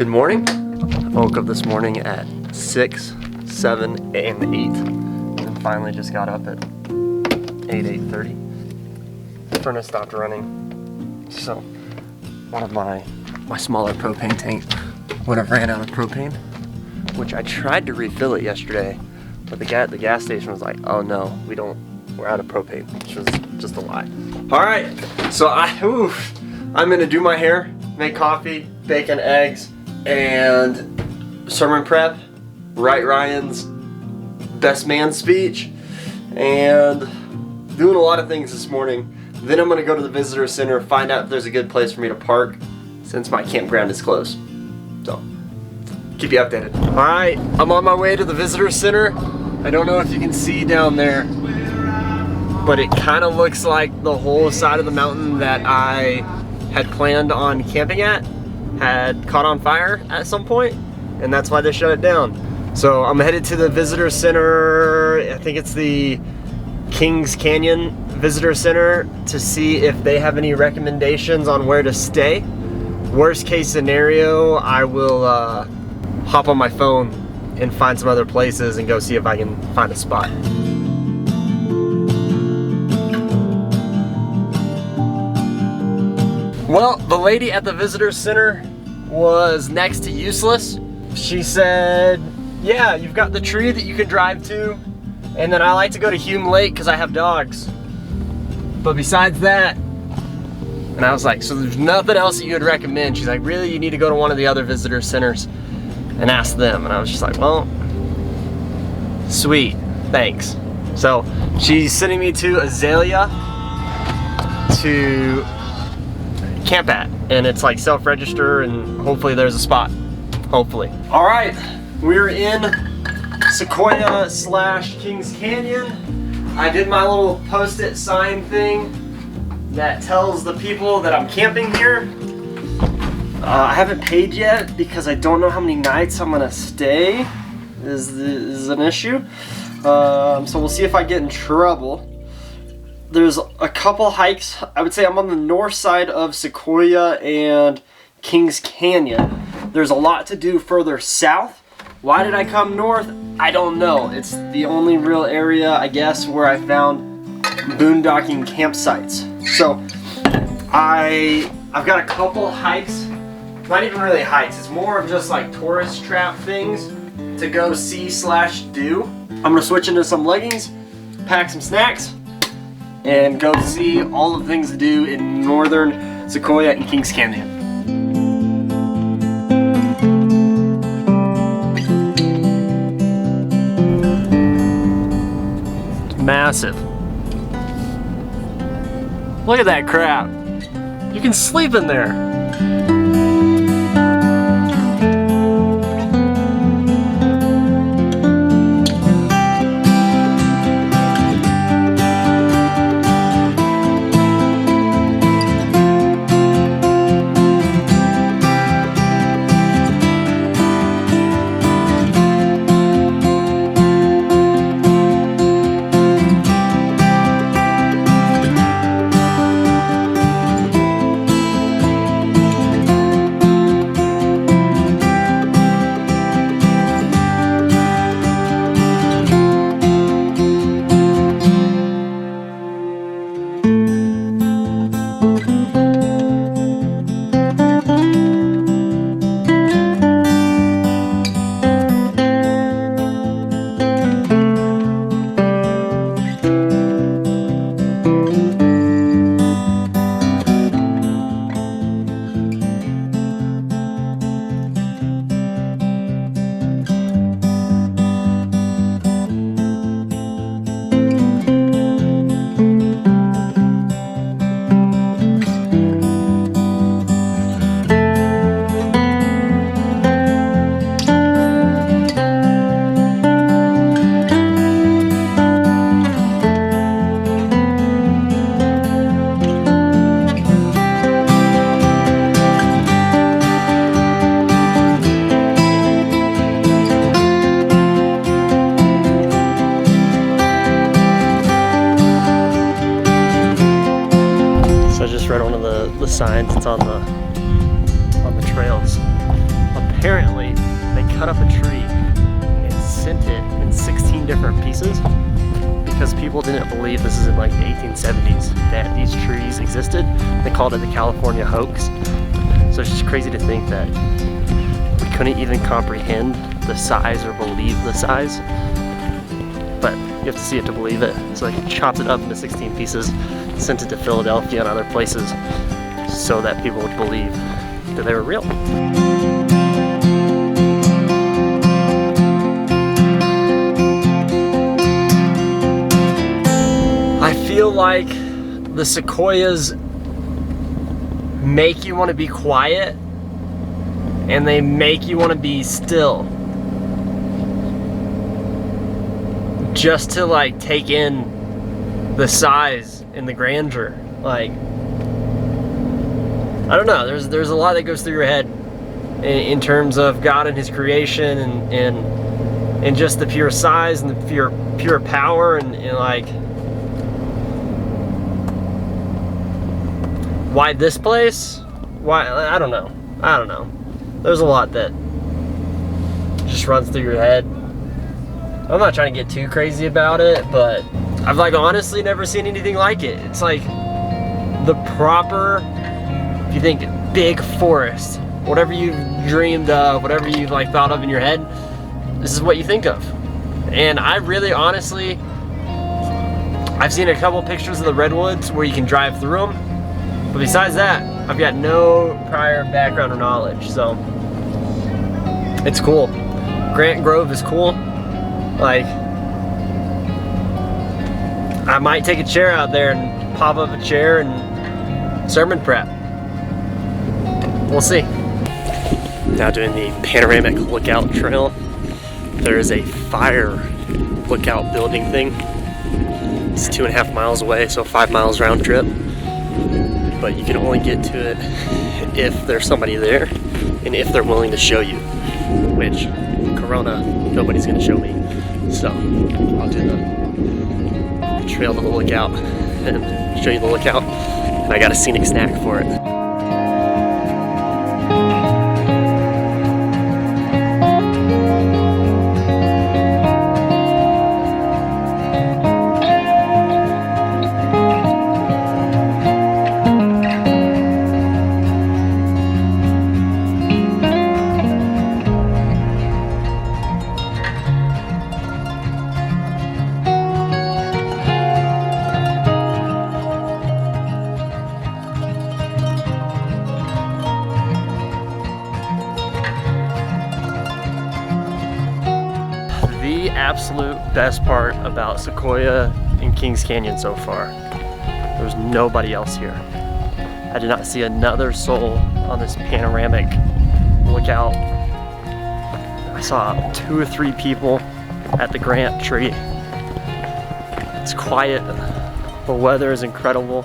Good morning. I woke up this morning at 6, 7, and 8. And then finally just got up at 8:30. The furnace stopped running. So one of my smaller propane tank would have ran out of propane, which I tried to refill it yesterday, but the gas station was like, oh no, we're out of propane, which was just a lie. All right, so I'm gonna do my hair, make coffee, bacon, eggs, and sermon prep, write Ryan's best man speech, and doing a lot of things this morning. Then I'm gonna go to the visitor center, find out if there's a good place for me to park since my campground is closed. So, keep you updated. All right, I'm on my way to the visitor center. I don't know if you can see down there, but it kind of looks like the whole side of the mountain that I had planned on camping at had caught on fire at some point, and that's why they shut it down. So I'm headed to the visitor center. I think it's the Kings Canyon Visitor Center to see if they have any recommendations on where to stay. Worst case scenario, I will hop on my phone and find some other places and go see if I can find a spot. Well, the lady at the visitor center was next to useless. She said, yeah, you've got the tree that you can drive to, and then I like to go to Hume Lake because I have dogs. But besides that, and I was like, so there's nothing else that you would recommend? She's like, really, you need to go to one of the other visitor centers and ask them. And I was just like, well, sweet, thanks. So she's sending me to Azalea to camp at, and it's like self-register, and hopefully there's a spot, hopefully. All right, we're in Sequoia / Kings Canyon. I did my little post-it sign thing that tells the people that I'm camping here. I haven't paid yet because I don't know how many nights I'm gonna stay is an issue. So we'll see if I get in trouble. There's a couple hikes. I would say I'm on the north side of Sequoia and Kings Canyon. There's a lot to do further south. Why did I come north? I don't know. It's the only real area, I guess, where I found boondocking campsites. So I've got a couple hikes. Not even really hikes. It's more of just like tourist trap things to go see / do. I'm gonna switch into some leggings, pack some snacks, and go see all the things to do in northern Sequoia and Kings Canyon. It's massive. Look at that crap. You can sleep in there. signs. It's on the trails. A apparently they cut up a tree and sent it in 16 different pieces because people didn't believe, this is in like the 1870s, that these trees existed. They called it the California hoax. So it's just crazy to think that we couldn't even comprehend the size or believe the size. But you have to see it to believe it. So they chopped it up into 16 pieces, sent it to Philadelphia and other places so that people would believe that they were real. I feel like the sequoias make you want to be quiet and they make you want to be still. Just to like take in the size and the grandeur. Like, I don't know, there's a lot that goes through your head in terms of God and his creation and just the pure size and the pure power and like, why this place? Why? I don't know. There's a lot that just runs through your head. I'm not trying to get too crazy about it, but I've like honestly never seen anything like it. It's like the proper, if you think big forest, whatever you dreamed of, whatever you like thought of in your head, this is what you think of. And I really honestly, I've seen a couple pictures of the redwoods where you can drive through them, but besides that, I've got no prior background or knowledge, so it's cool. Grant Grove is cool. Like, I might take a chair out there and pop up a chair and sermon prep. We'll see. Now doing the panoramic lookout trail. There is a fire lookout building thing. It's 2.5 miles away, so 5 miles round trip. But you can only get to it if there's somebody there and if they're willing to show you, which Corona, nobody's gonna show me. So I'll do the trail to the lookout and show you the lookout. And I got a scenic snack for it. The absolute best part about Sequoia and Kings Canyon so far, there's nobody else here. I did not see another soul on this panoramic lookout. I saw 2 or 3 people at the Grant tree. It's quiet, the weather is incredible.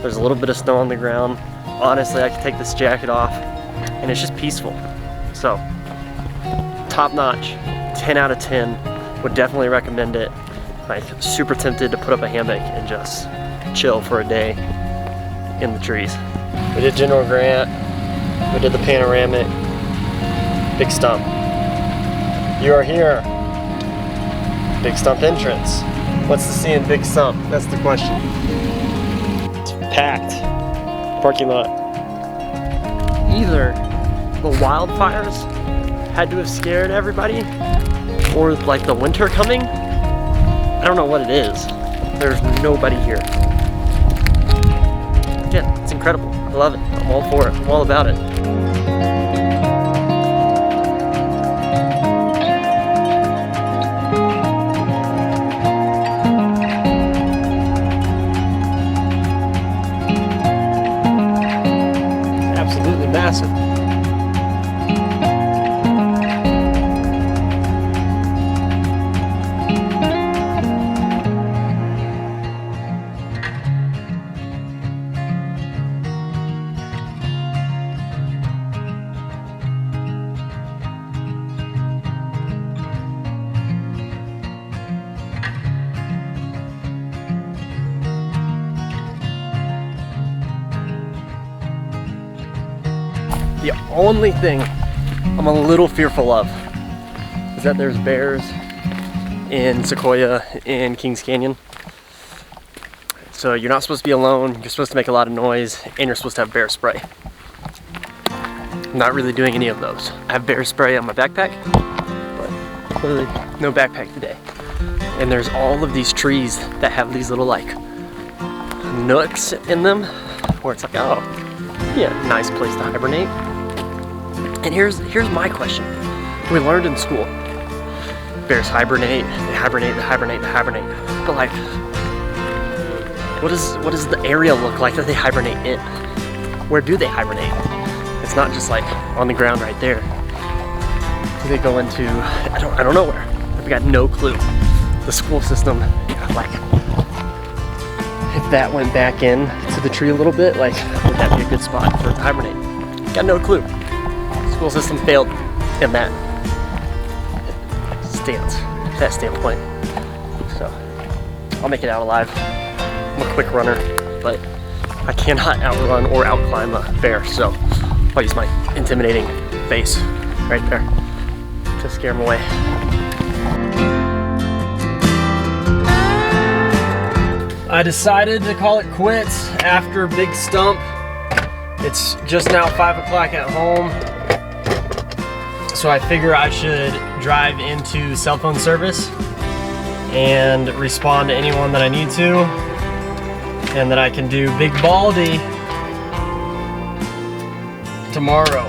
There's a little bit of snow on the ground. Honestly, I could take this jacket off and it's just peaceful. So, top notch. 10 out of 10, would definitely recommend it. Like, super tempted to put up a hammock and just chill for a day in the trees. We did General Grant, we did the panoramic, Big Stump. You are here, Big Stump entrance. What's to see in Big Stump? That's the question. It's packed, parking lot. Either the wildfires had to have scared everybody, or like the winter coming. I don't know what it is. There's nobody here. Again, it's incredible. I love it. I'm all for it. I'm all about it. Absolutely massive. The only thing I'm a little fearful of is that there's bears in Sequoia in Kings Canyon. So you're not supposed to be alone, you're supposed to make a lot of noise, and you're supposed to have bear spray. I'm not really doing any of those. I have bear spray on my backpack, but clearly no backpack today. And there's all of these trees that have these little like nooks in them where it's like, oh, yeah, nice place to hibernate. And here's my question. We learned in school, bears hibernate, they hibernate, they hibernate, they hibernate. But like, what does the area look like that they hibernate in? Where do they hibernate? It's not just like on the ground right there. Do they go into, I don't know where. I've got no clue. The school system, like, if that went back in to the tree a little bit, like, would that be a good spot for it to hibernate? Got no clue. School system failed in that standpoint. So, I'll make it out alive. I'm a quick runner, but I cannot outrun or outclimb a bear, so I'll use my intimidating face right there to scare them away. I decided to call it quits after Big Stump. It's just now 5 o'clock at home, so I figure I should drive into cell phone service and respond to anyone that I need to, and that I can do Big Baldy tomorrow.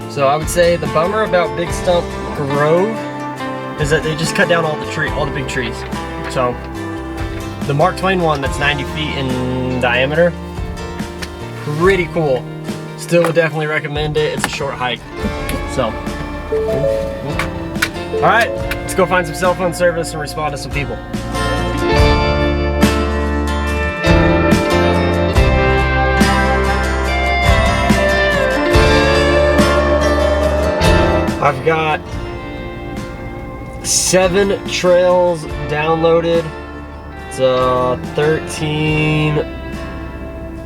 So I would say the bummer about Big Stump Grove is that they just cut down all the big trees. So the Mark Twain one that's 90 feet in diameter, pretty cool. Still would definitely recommend it. It's a short hike. So, all right, let's go find some cell phone service and respond to some people. I've got 7 trails downloaded. It's 13,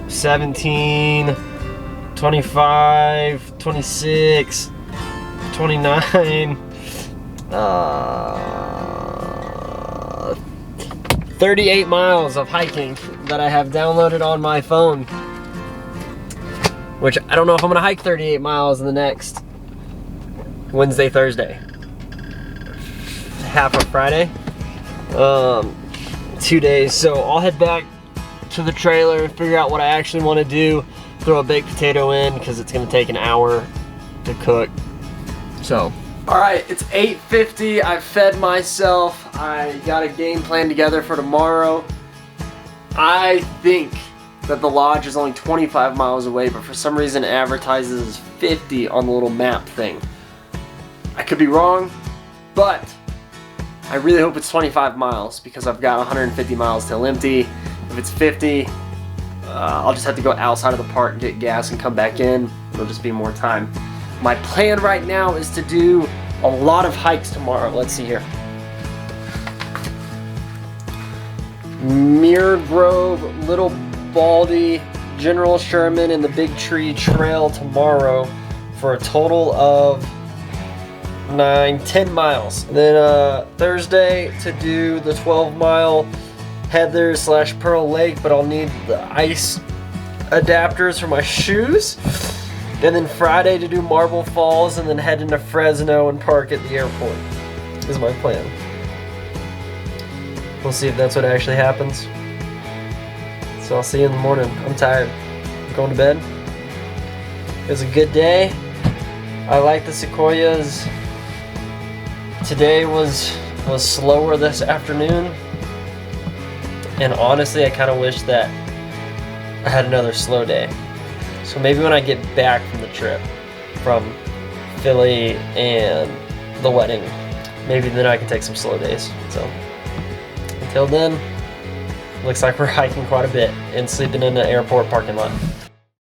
17, 25, 26, 29, 38 miles of hiking that I have downloaded on my phone. Which I don't know if I'm gonna hike 38 miles in the next Wednesday, Thursday. Half of Friday. 2 days. So I'll head back to the trailer, figure out what I actually want to do, throw a baked potato in because it's going to take an hour to cook. So, alright, it's 8:50. I've fed myself. I got a game plan together for tomorrow. I think that the lodge is only 25 miles away, but for some reason it advertises 50 on the little map thing. I could be wrong, but I really hope it's 25 miles because I've got 150 miles till empty. If it's 50, I'll just have to go outside of the park and get gas and come back in. It'll just be more time. My plan right now is to do a lot of hikes tomorrow. Let's see here. Mirror Grove, Little Baldy, General Sherman, and the Big Tree Trail tomorrow for a total of 10 miles. And then Thursday to do the 12-mile Heather/Pearl Lake, but I'll need the ice adapters for my shoes. And then Friday to do Marble Falls and then head into Fresno and park at the airport is my plan. We'll see if that's what actually happens. So I'll see you in the morning. I'm tired. I'm going to bed. It was a good day. I like the Sequoias. Today was slower this afternoon, and honestly I kind of wish that I had another slow day. So maybe when I get back from the trip from Philly and the wedding, maybe then I can take some slow days. So until then, looks like we're hiking quite a bit and sleeping in the airport parking lot.